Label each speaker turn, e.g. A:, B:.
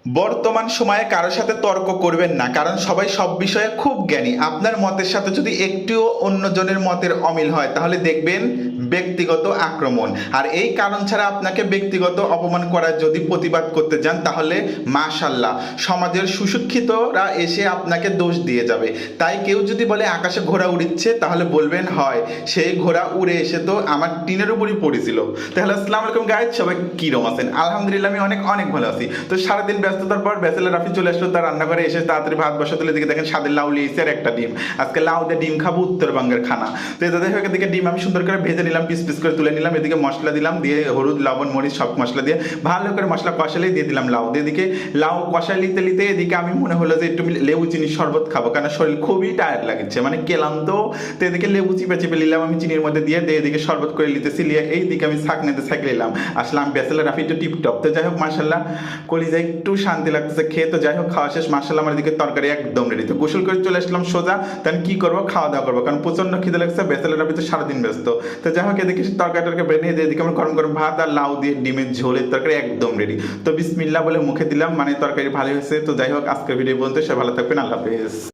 A: বর্তমান সময়ে কারোর সাথে তর্ক করবেন না, কারণ সবাই সব বিষয়ে খুব জ্ঞানী। আপনার মতের সাথে যদি একটুও অন্যজনের মতের অমিল হয় তাহলে দেখবেন ব্যক্তিগত আক্রমণ। আর এই কারণ ছাড়া আপনাকে ব্যক্তিগত অপমান করার যদি প্রতিবাদ করতে যান তাহলে মাশাল্লাহ সমাজের সুশিক্ষিতরা এসে আপনাকে দোষ দিয়ে যাবে। তাই কেউ যদি বলে আকাশে ঘোড়া উড়িচ্ছে তাহলে বলবেন হয় সেই ঘোড়া উড়ে এসে তো আমার টিনের উপরই পড়েছিল। তাহলে আসসালামু আলাইকুম গাইজ, সবাই কিরম আছেন? আলহামদুলিল্লাহ আমি অনেক অনেক ভালো আছি। তো সারাদিন ব্যস্ততার পর ব্যাচেলর রাফি চলে আসলো তার রান্নাঘরে, এসে তাড়াতাড়ি ভাত বসাতে দিকে দেখেন স্বাদের লাউ লিয়েছে আর একটা ডিম। আজকে লাউ দিয়ে ডিম খাবো, উত্তরবঙ্গের খানা। তো যাদের হোক এদিকে ডিম আমি সুন্দর করে ভেজে নিলাম, পিস পিস করে তুলে নিলাম, এদিকে মশলা দিলাম, দিয়ে হলুদ লবণ মরিচ সব মশলা দিয়ে ভালো করে মশলা কষালেই দিয়ে দিলাম লাউ দিয়ে। এদিকে লাউ কষা লিতে লিতে এদিকে আমি মনে হলো যে একটু লেবু চিনির শরবত খাবো, কারণ শরীর খুবই টায়ার্ড লাগছে, মানে কেলাম তো। তো এদিকে লেবু চিপে চিপে নিলাম আমি চিনির মধ্যে দিয়ে এদিকে শরবত করে লিতেছি, লিয়ে এইদিকে আমি ছাঁকনিতে ছাঁক নিলাম। আসলাম ব্যাচেলর রাফি একটু টিপটপ। তো যাই হোক মাশাল্লাহ কলিজা একটু শান্তি লাগতেছে খেয়ে। তো যাই হোক খাওয়া শেষ মাশাল্লাহ, আমার দিকে তরকারি একদম রেডি। তো গোসল করে চলে আসলাম সোজা, তাহলে কি করবো, খাওয়া দাওয়া করবো, কারণ প্রচন্ড খিদে লাগছে। ব্যাচেলর রাফি তো সারাদিন ব্যস্ত। তো যাই হোক এদিকে তরকারি টরকারি বেড়ে নিয়ে এদিকে আমার গরম গরম ভাত আর লাউ দিয়ে ডিমের ঝোলের তরকারি একদম রেডি। তো বিসমিল্লাহ বলে মুখে দিলাম, মানে তরকারি ভালো হয়েছে। তো যাই হোক আজকের ভিডিও বলতে সে ভালো থাকবেন, আল্লাহ হাফেজ।